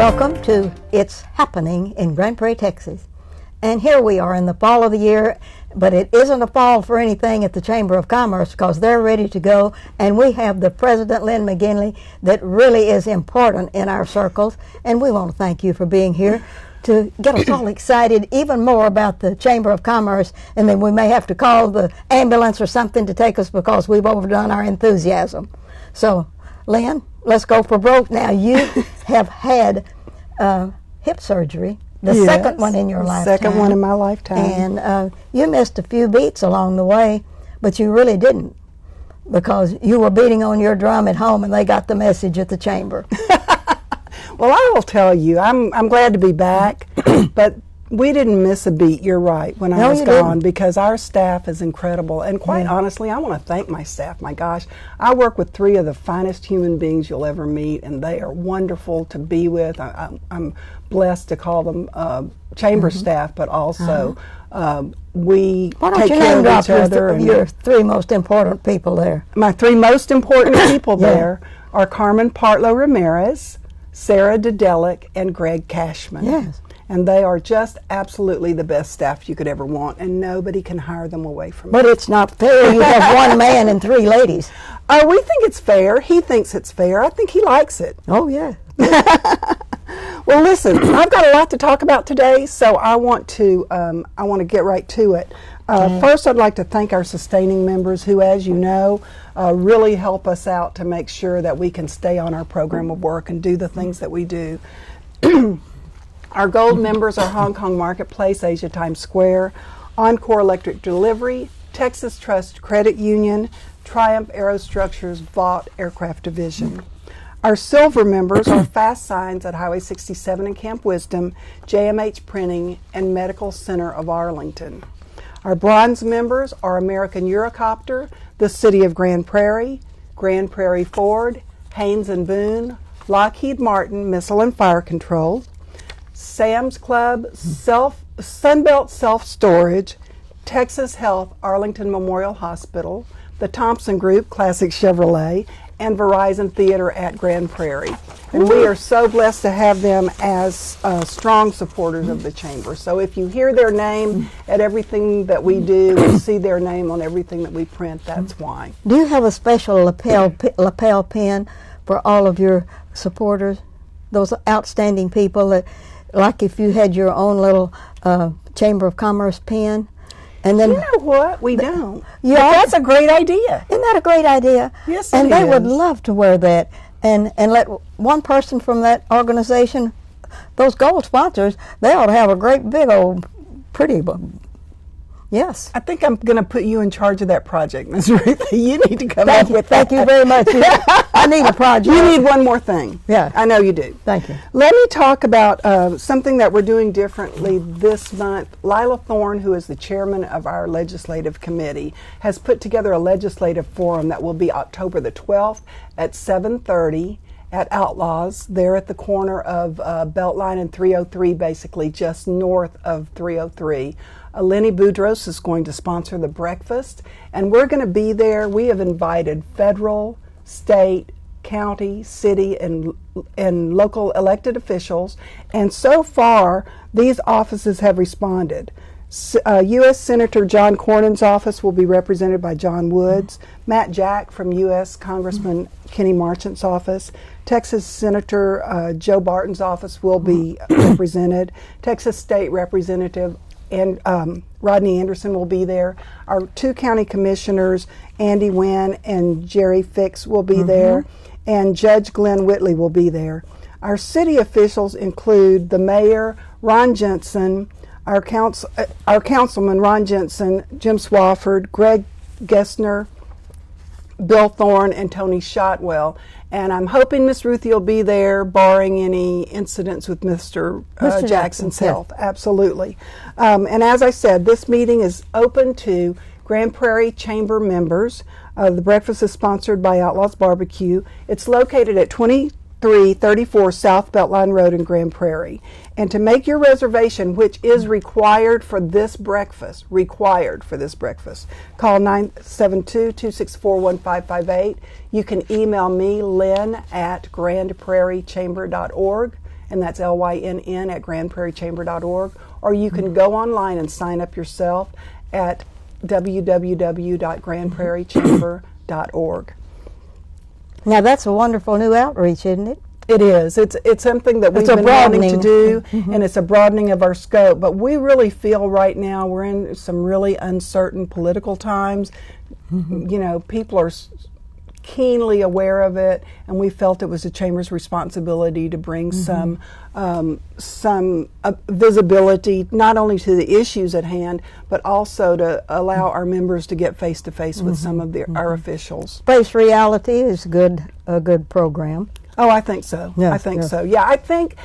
Welcome to It's Happening in Grand Prairie, Texas. And here we are in the fall of the year, but it isn't a fall for anything at the Chamber of Commerce because they're ready to go. And we have the President, Lynn McGinley, that really is important in our circles. And we want to thank you for being here to get us all excited even more about the Chamber of Commerce. And then we may have to call the ambulance or something to take us because we've overdone our enthusiasm. So, Lynn, let's go for broke now. You have had hip surgery, the second one in your lifetime. Second one in my lifetime. And you missed a few beats along the way, but you really didn't because you were beating on your drum at home and they got the message at the chamber. Well, I will tell you, I'm glad to be back, but we didn't miss a beat, you're right, when I was gone, because our staff is incredible. And quite honestly, I want to thank my staff. My gosh, I work with three of the finest human beings you'll ever meet, and they are wonderful to be with. I'm blessed to call them chamber staff, but also we take care of each other. Your three most important people there. My three most important people there are Carmen Partlow Ramirez, Sarah Dedelic, and Greg Cashman. Yes. And they are just absolutely the best staff you could ever want, and nobody can hire them away from But it's not fair. You have one man and three ladies. Oh, we think it's fair. He thinks it's fair. I think he likes it. Oh, yeah. Well, listen, I've got a lot to talk about today, so I want to get right to it. First, I'd like to thank our sustaining members who, as you know, really help us out to make sure that we can stay on our program of work and do the things that we do. Our gold members are Hong Kong Marketplace, Asia Times Square, Encore Electric Delivery, Texas Trust Credit Union, Triumph Aerostructures, Vought Aircraft Division. Our silver members are Fast Signs at Highway 67 and Camp Wisdom, JMH Printing, and Medical Center of Arlington. Our bronze members are American Eurocopter, the City of Grand Prairie Ford, Haynes and Boone, Lockheed Martin Missile and Fire Control, Sam's Club, Sunbelt Self-Storage, Texas Health, Arlington Memorial Hospital, the Thompson Group, Classic Chevrolet, and Verizon Theater at Grand Prairie. And we are so blessed to have them as strong supporters of the Chamber. So if you hear their name at everything that we do, you see their name on everything that we print, that's why. Do you have a special lapel pin for all of your supporters? Those outstanding people that, like if you had your own little Chamber of Commerce pin, and then you know what? We don't. Yeah, that's a great idea. Isn't that a great idea? Yes, and they would love to wear that, and let one person from that organization, those gold sponsors, they ought to have a great big old pretty. Yes. I think I'm going to put you in charge of that project, Ms. Ruth. You need to come up with that. Thank you very much. I need a project. You need one more thing. Yeah. I know you do. Thank you. Let me talk about something that we're doing differently this month. Lila Thorne, who is the chairman of our legislative committee, has put together a legislative forum that will be October the 12th at 7:30 at Outlaws, there at the corner of Beltline and 303, basically just north of 303. Lenny Boudros is going to sponsor the breakfast, and we're going to be there. We have invited federal, state, county, city, and local elected officials, and so far these offices have responded. U.S. Senator John Cornyn's office will be represented by John Woods, Matt Jack from U.S. Congressman Kenny Marchant's office, Texas Senator Joe Barton's office will be represented, Texas State Representative and Rodney Anderson will be there. Our two county commissioners, Andy Wynn and Jerry Fix, will be there, and Judge Glenn Whitley will be there. Our city officials include the mayor, Ron Jensen, our councilman, Ron Jensen, Jim Swafford, Greg Gessner, Bill Thorne, and Tony Shotwell. And I'm hoping Miss Ruthie will be there, barring any incidents with Mr. Jackson's health. Absolutely. And as I said, this meeting is open to Grand Prairie Chamber members. The breakfast is sponsored by Outlaws Barbecue. It's located at 2334 South Beltline Road in Grand Prairie. And to make your reservation, which is required for this breakfast, call 972-264-1558. You can email me, Lynn, at grandprairiechamber.org, and that's LYNN at grandprairiechamber.org, or you can go online and sign up yourself at www.grandprairiechamber.org. Now that's a wonderful new outreach, isn't it? It is. It's something that we've been wanting to do, and it's a broadening of our scope. But we really feel right now we're in some really uncertain political times. You know, people are keenly aware of it, and we felt it was the Chamber's responsibility to bring some visibility not only to the issues at hand, but also to allow our members to get face to face with some of our officials. Face Reality is a good program. Oh, I think so. Yes, I think yes. so. Yeah, I think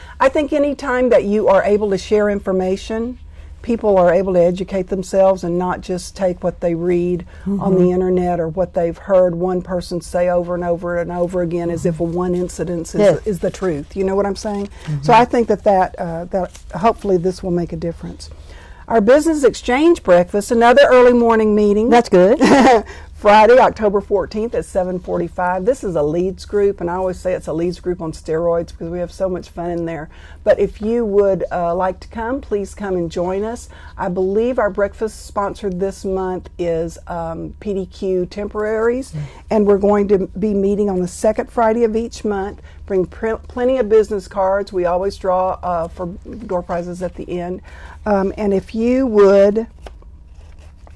any time that you are able to share information, people are able to educate themselves and not just take what they read on the internet or what they've heard one person say over and over and over again as if one incident is the truth. You know what I'm saying? So I think that hopefully this will make a difference. Our Business Exchange Breakfast, another early morning meeting. That's good. Friday, October 14th at 7:45. This is a leads group, and I always say it's a leads group on steroids because we have so much fun in there. But if you would like to come, please come and join us. I believe our breakfast sponsored this month is PDQ Temporaries, and we're going to be meeting on the second Friday of each month. Bring plenty of business cards. We always draw for door prizes at the end. And if you would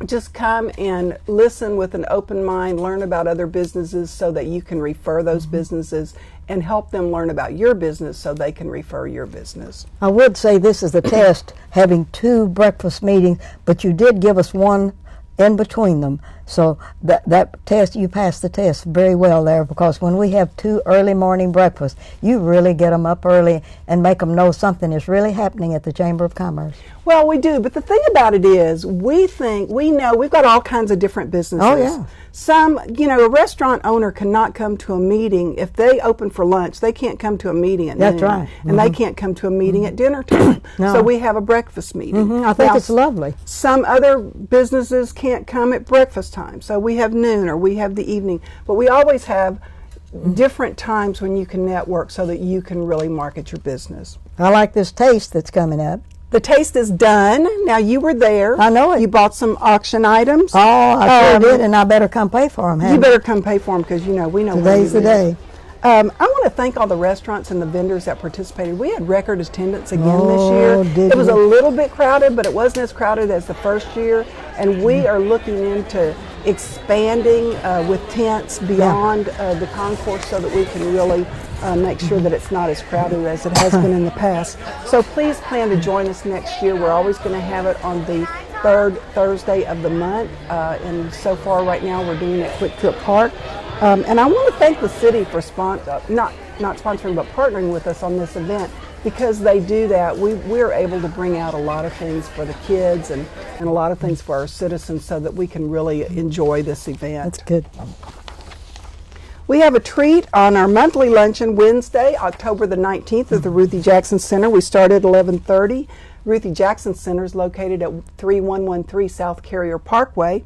just come and listen with an open mind, learn about other businesses so that you can refer those businesses and help them learn about your business so they can refer your business. I would say this is a test, having 2 breakfast meetings, but you did give us one in between them. So that test, you passed the test very well there, because when we have 2 early morning breakfasts, you really get them up early and make them know something is really happening at the Chamber of Commerce. Well, we do, but the thing about it is, we know we've got all kinds of different businesses. Oh, yeah. Some, a restaurant owner cannot come to a meeting. If they open for lunch, they can't come to a meeting at That's noon, right. and they can't come to a meeting at dinner time. No. So we have a breakfast meeting. I think Now, it's lovely. Some other businesses can't come at breakfast time, so we have noon or we have the evening. But we always have different times when you can network so that you can really market your business. I like this taste that's coming up. The taste is done. Now, you were there. I know it. You bought some auction items. Oh, I sure did, and I better come pay for them. You better come pay for them because, we know Today's the day. I want to thank all the restaurants and the vendors that participated. We had record attendance again this year. It was a little bit crowded, but it wasn't as crowded as the first year. And we are looking into expanding with tents beyond the concourse so that we can really make sure that it's not as crowded as it has been in the past. So please plan to join us next year. We're always going to have it on the 3rd Thursday of the month. And so far right now we're doing it at Quick Trip Park. And I want to thank the city for not sponsoring but partnering with us on this event. Because they do that, we're able to bring out a lot of things for the kids and a lot of things for our citizens so that we can really enjoy this event. That's good. We have a treat on our monthly luncheon Wednesday, October the 19th at the Ruthie Jackson Center. We start at 11:30. Ruthie Jackson Center is located at 3113 South Carrier Parkway.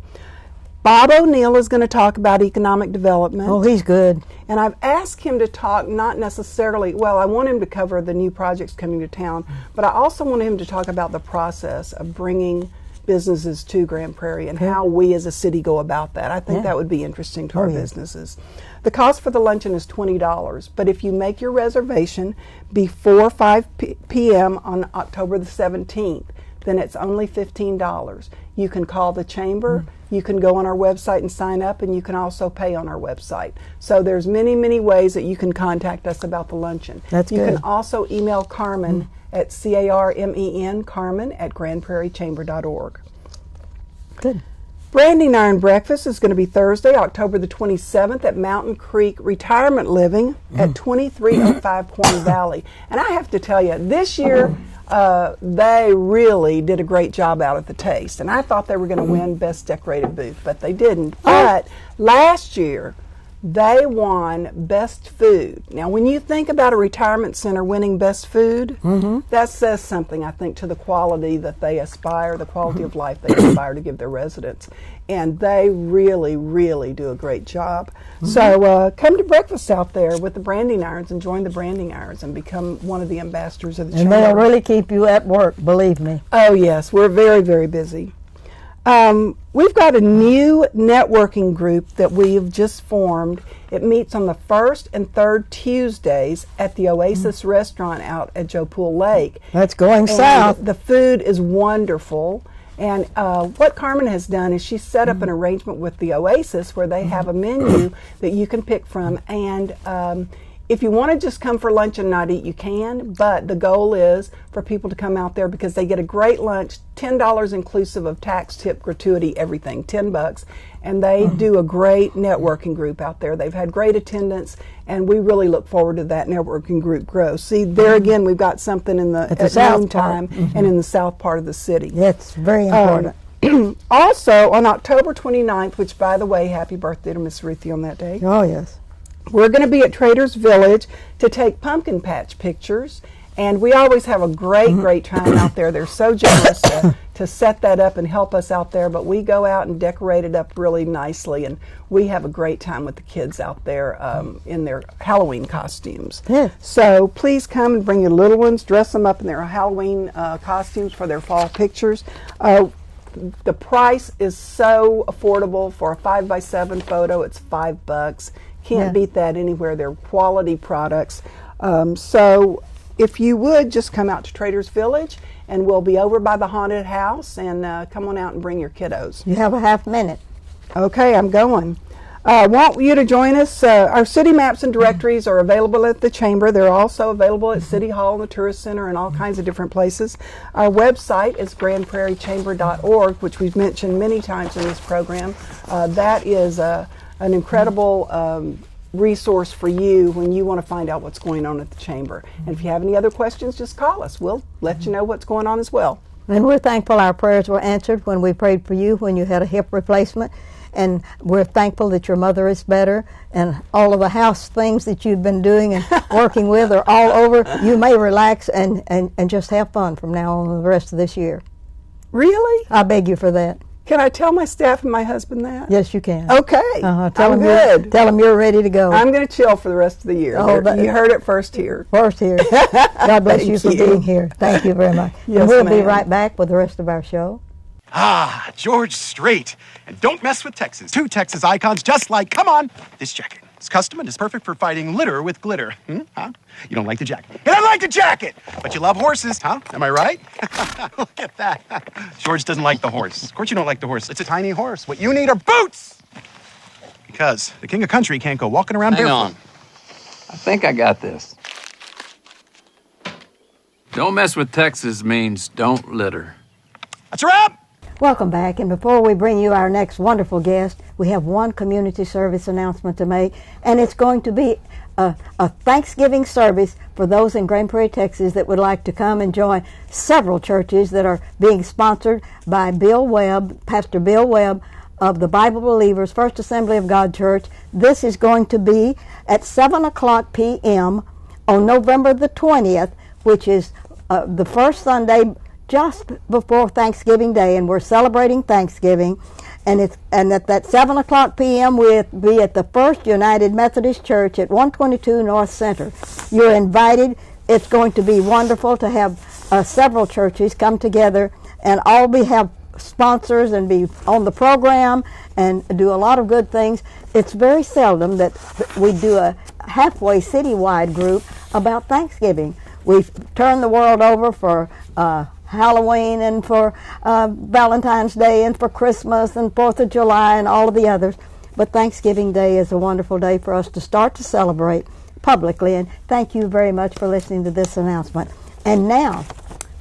Bob O'Neill is going to talk about economic development. Oh, he's good. And I've asked him to talk not necessarily, I want him to cover the new projects coming to town, but I also want him to talk about the process of bringing businesses to Grand Prairie and how we as a city go about that. I think that would be interesting to our businesses. The cost for the luncheon is $20, but if you make your reservation before 5 p.m. on October the 17th, then it's only $15. You can call the chamber, you can go on our website and sign up, and you can also pay on our website. So there's many, many ways that you can contact us about the luncheon. That's you good. can also email Carmen at CARMEN, Carmen at grandprairiechamber.org. Good. Branding Iron Breakfast is going to be Thursday, October the 27th at Mountain Creek Retirement Living at 2305 Point Valley. And I have to tell you, this year they really did a great job out at the taste. And I thought they were going to win Best Decorated Booth, but they didn't. But last year, They won Best Food. Now, when you think about a retirement center winning Best Food, that says something, I think, to the quality that they aspire, the quality of life they aspire to give their residents. And they really, really do a great job. So come to breakfast out there with the branding irons and join the branding irons and become one of the ambassadors of the And chamber. they'll really keep you at work, believe me. Oh, yes. We're very, very busy. We've got a new networking group that we've just formed. It meets on the first and third Tuesdays at the Oasis Restaurant out at Joe Pool Lake. That's going And south. the food is wonderful. And what Carmen has done is she set up an arrangement with the Oasis where they have a menu that you can pick from. And if you want to just come for lunch and not eat, you can. But the goal is for people to come out there because they get a great lunch, $10 inclusive of tax, tip, gratuity, everything, $10. And they do a great networking group out there. They've had great attendance, and we really look forward to that networking group grow. See, there again, we've got something in the at south noontime and in the south part of the city. That's very important. Also, on October 29th, which, by the way, happy birthday to Miss Ruthie on that day, Oh, yes. we're going to be at Traders Village to take pumpkin patch pictures. And we always have a great time out there. They're so generous to set that up and help us out there. But we go out and decorate it up really nicely. And we have a great time with the kids out there in their Halloween costumes. Yes. So please come and bring your little ones, dress them up in their Halloween costumes for their fall pictures. The price is so affordable for a 5x7 photo. It's $5. Can't beat that anywhere. They're quality products. So if you would, just come out to Traders Village, and we'll be over by the haunted house, and come on out and bring your kiddos. You have a half minute. Okay, I'm going. Want you to join us. Our city maps and directories are available at the Chamber. They're also available at City Hall and the Tourist Center and all kinds of different places. Our website is grandprairiechamber.org, which we've mentioned many times in this program. That is an incredible resource for you when you want to find out what's going on at the Chamber. And if you have any other questions, just call us. We'll let you know what's going on as well. And we're thankful our prayers were answered when we prayed for you when you had a hip replacement. And we're thankful that your mother is better, and all of the house things that you've been doing and working with are all over. You may relax and just have fun from now on the rest of this year. Really? I beg you for that. Can I tell my staff and my husband that? Yes, you can. Okay. Tell I'm them good. Tell them you're ready to go. I'm going to chill for the rest of the year. Oh, You heard it first here. First here. God bless you for Thank you. being here. Thank you very much. Yes, and we'll be ma'am. right back with the rest of our show. Ah, George Strait. And don't mess with Texas. 2 Texas icons just like, come on, this jacket. It's custom and it's perfect for fighting litter with glitter. Huh? You don't like the jacket. You don't like the jacket! But you love horses, huh? Am I right? Look at that. George doesn't like the horse. Of course you don't like the horse. It's a tiny horse. What you need are boots! Because the king of country can't go walking around Hang barefoot. on. I think I got this. Don't mess with Texas means don't litter. That's a wrap! Welcome back, and before we bring you our next wonderful guest, we have one community service announcement to make, and it's going to be a Thanksgiving service for those in Grand Prairie, Texas that would like to come and join several churches that are being sponsored by Bill Webb, Pastor Bill Webb of the Bible Believers First Assembly of God Church. This is going to be at 7 o'clock p.m. on November the 20th, which is the first Sunday just before Thanksgiving Day, and we're celebrating Thanksgiving. And at that 7 o'clock p.m. we'll be at the First United Methodist Church at 122 North Center. You're invited. It's going to be wonderful to have several churches come together and all have sponsors and be on the program and do a lot of good things. It's very seldom that we do a halfway citywide group about Thanksgiving. We've turned the world over for Halloween and for Valentine's Day and for Christmas and 4th of July and all of the others. But Thanksgiving Day is a wonderful day for us to start to celebrate publicly. And thank you very much for listening to this announcement. And now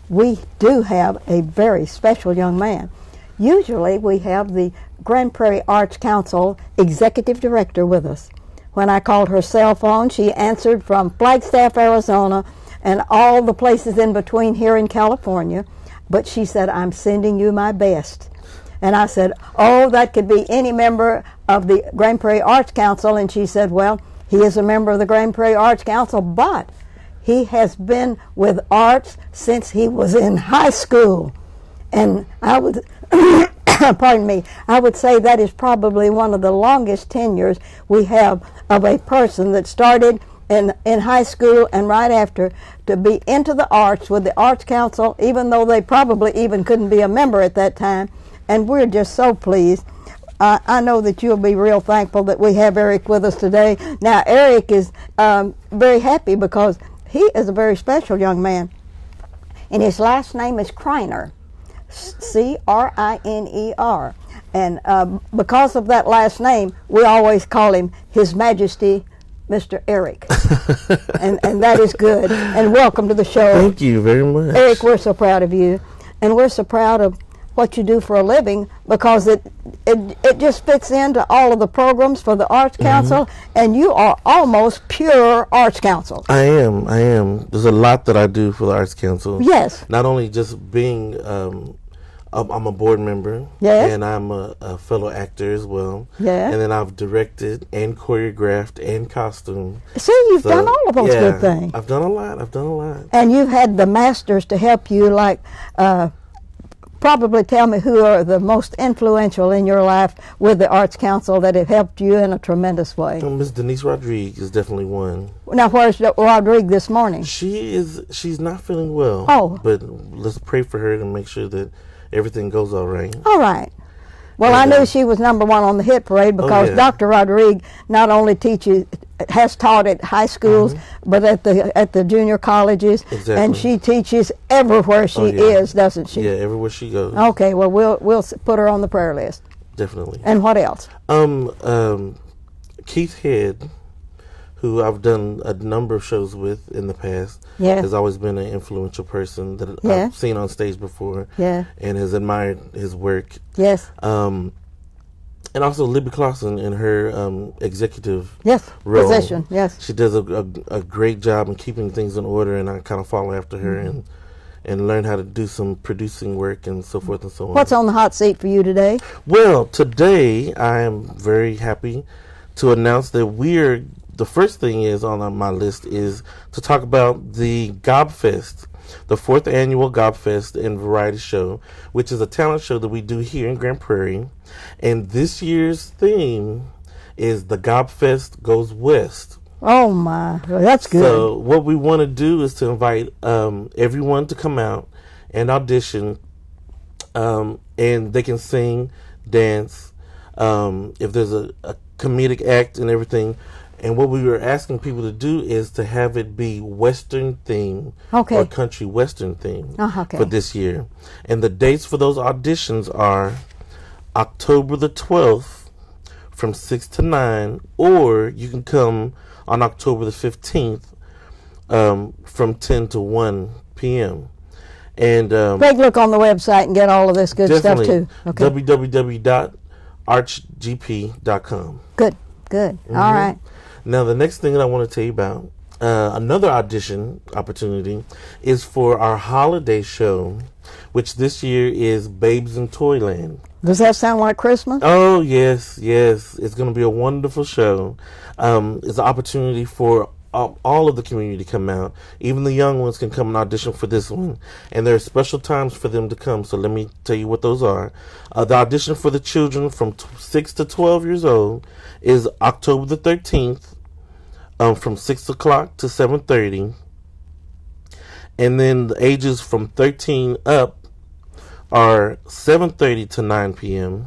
we do have a very special young man. Usually we have the Grand Prairie Arts Council Executive Director with us. When I called her cell phone, she answered from Flagstaff, Arizona, and all the places in between here in California. But she said, I'm sending you my best. And I said, oh, that could be any member of the Grand Prairie Arts Council. And she said, well, he is a member of the Grand Prairie Arts Council, but he has been with arts since he was in high school. And I would, pardon me, I would say that is probably one of the longest tenures we have of a person that started in high school and right after to be into the arts with the Arts Council, even though they probably even couldn't be a member at that time. And we're just so pleased. I know that you'll be real thankful that we have Eric with us today. Now, Eric is very happy because he is a very special young man. And his last name is Kreiner, C-R-I-N-E-R. And because of that last name, we always call him His Majesty Mr. Eric. and that is good. And welcome to the show. Thank you very much. Eric, we're so proud of you. And we're so proud of what you do for a living because it just fits into all of the programs for the Arts Council, and you are almost pure Arts Council. I am. There's a lot that I do for the Arts Council. Yes. Not only just being, I'm a board member. Yes. And I'm a fellow actor as well. Yeah. And then I've directed and choreographed and costumed. See, you've done all of those good things. I've done a lot. And you've had the masters to help you, like, probably tell me who are the most influential in your life with the Arts Council that have helped you in a tremendous way. Miss Denise Rodriguez is definitely one. Now, where's Rodriguez this morning? She's not feeling well. Oh. But let's pray for her and make sure that everything goes all right. All right. Well, I knew she was number one on the hit parade because Dr. Rodriguez not only has taught at high schools, but at the junior colleges, and she teaches everywhere she is, doesn't she? Yeah, everywhere she goes. Okay, well, we'll put her on the prayer list. Definitely. And what else? Keith Head, who I've done a number of shows with in the past, has always been an influential person that I've seen on stage before, and has admired his work. Yes. And also Libby Clausen in her executive role. Position. Yes. She does a great job in keeping things in order, and I kind of follow after her and learn how to do some producing work and so forth and so on. What's on the hot seat for you today? Well, today I am very happy to announce that the first thing is on my list is to talk about the Gobfest, the 4th annual Gobfest and Variety Show, which is a talent show that we do here in Grand Prairie. And this year's theme is the Gobfest Goes West. Oh my, that's good. So what we want to do is to invite everyone to come out and audition, and they can sing, dance, if there's a comedic act and everything. And what we were asking people to do is to have it be Western theme or country Western theme for this year. And the dates for those auditions are October the 12th from 6 to 9, or you can come on October the 15th from 10 to 1 p.m. And take a look on the website and get all of this good stuff too. Okay. www.archgp.com. Good. All right. Now, the next thing that I want to tell you about, another audition opportunity, is for our holiday show, which this year is Babes in Toyland. Does that sound like Christmas? Oh, yes. It's going to be a wonderful show. It's an opportunity for all of the community to come out. Even the young ones can come and audition for this one. And there are special times for them to come, so let me tell you what those are. The audition for the children from 6 to 12 years old is October the 13th. From 6 o'clock to 7:30, and then the ages from 13 up are 7:30 to 9 p.m.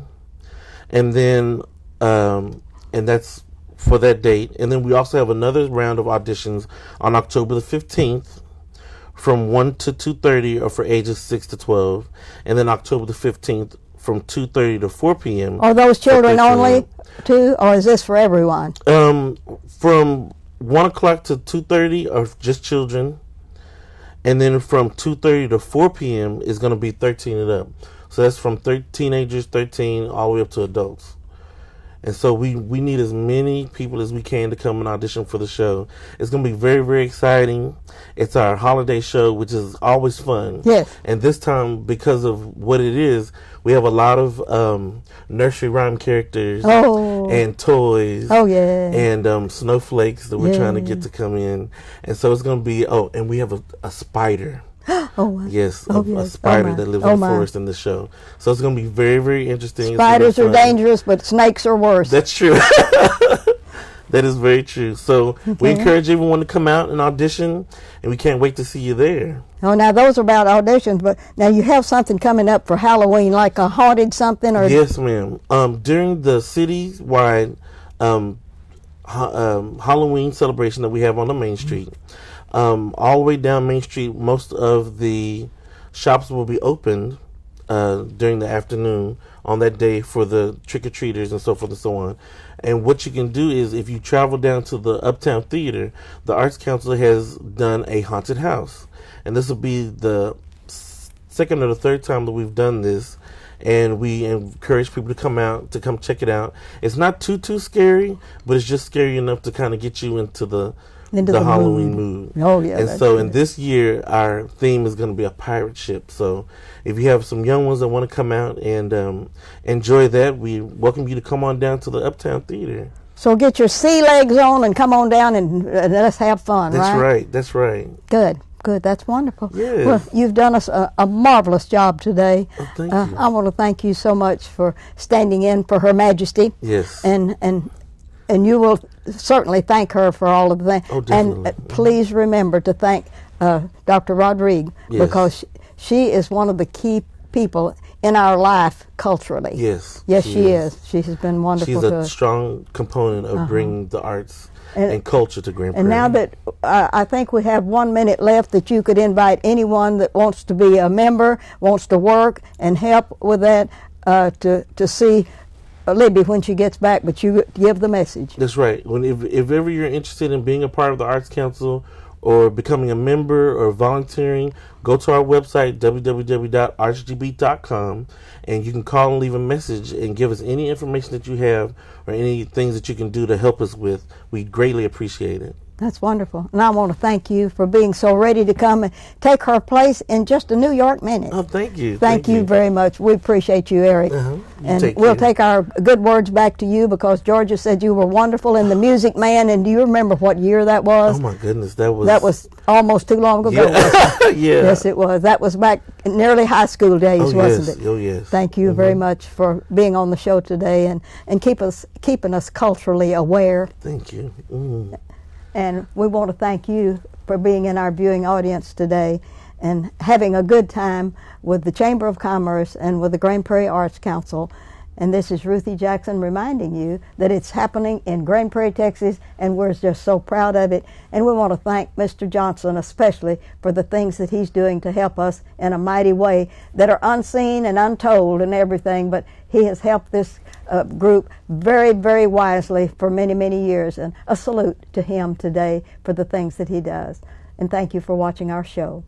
and then and that's for that date. And then we also have another round of auditions on October the 15th from 1 to 2:30, or for ages 6 to 12, and then October the 15th from 2:30 to 4 p.m. Are those children only too, or is this for everyone? From 1 o'clock to 2:30 are just children, and then from 2:30 to 4 p.m. is going to be 13 and up. So that's from teenagers 13 all the way up to adults. And so we need as many people as we can to come and audition for the show. It's going to be very, very exciting. It's our holiday show, which is always fun. Yes. And this time, because of what it is, we have a lot of nursery rhyme characters and toys. Oh, yeah. And snowflakes that we're trying to get to come in. And so it's going to be, and we have a spider. Oh, wow. Yes, Oh, a yes. spider Oh, that lives oh, in the my. forest in the show. So it's going to be very, very interesting. Spiders are dangerous, but snakes are worse. That's true. That is very true. So we encourage everyone to come out and audition, and we can't wait to see you there. Oh, now those are about auditions, but now you have something coming up for Halloween, like a haunted something, or Yes, ma'am. During the citywide Halloween celebration that we have on the Main Street, all the way down Main Street, most of the shops will be opened during the afternoon on that day for the trick-or-treaters and so forth and so on. And what you can do is, if you travel down to the Uptown Theater, the Arts Council has done a haunted house. And this will be the second or the third time that we've done this. And we encourage people to come check it out. It's not too scary, but it's just scary enough to kind of get you into the Halloween mood. Oh, yeah. And so in this year, our theme is going to be a pirate ship. So if you have some young ones that want to come out and enjoy that, we welcome you to come on down to the Uptown Theater. So get your sea legs on and come on down and let's have fun, That's right? right. That's right. Good. That's wonderful. Yes. Well, you've done us a marvelous job today. Oh, thank you. I want to thank you so much for standing in for Her Majesty. Yes. And you will certainly thank her for all of that. Oh, definitely. And please remember to thank Dr. Rodriguez, Yes. because she is one of the key people in our life culturally. Yes. Yes, she is. She has been wonderful She's to a us. strong component of bringing the arts and culture to Grand Prairie. And now that I think we have 1 minute left, that you could invite anyone that wants to be a member, wants to work and help with that, to see Libby when she gets back, but you give the message. That's right. If ever you're interested in being a part of the Arts Council or becoming a member or volunteering, go to our website, www.archgb.com, and you can call and leave a message and give us any information that you have or any things that you can do to help us with. We greatly appreciate it. That's wonderful. And I want to thank you for being so ready to come and take her place in just a New York minute. Oh, thank you. Thank you very much. We appreciate you, Eric. And we'll take our good words back to you, because Georgia said you were wonderful in The Music Man. And do you remember what year that was? Oh, my goodness. That was almost too long ago. Yeah. Yeah. Yes, it was. That was back in nearly high school days, wasn't it? Oh, yes. Thank you very much for being on the show today and keeping us culturally aware. Thank you. Mm. And we want to thank you for being in our viewing audience today and having a good time with the Chamber of Commerce and with the Grand Prairie Arts Council. And this is Ruthie Jackson reminding you that it's happening in Grand Prairie, Texas, and we're just so proud of it. And we want to thank Mr. Johnson especially for the things that he's doing to help us in a mighty way that are unseen and untold and everything, but he has helped this group very, very wisely for many, many years. And a salute to him today for the things that he does. And thank you for watching our show.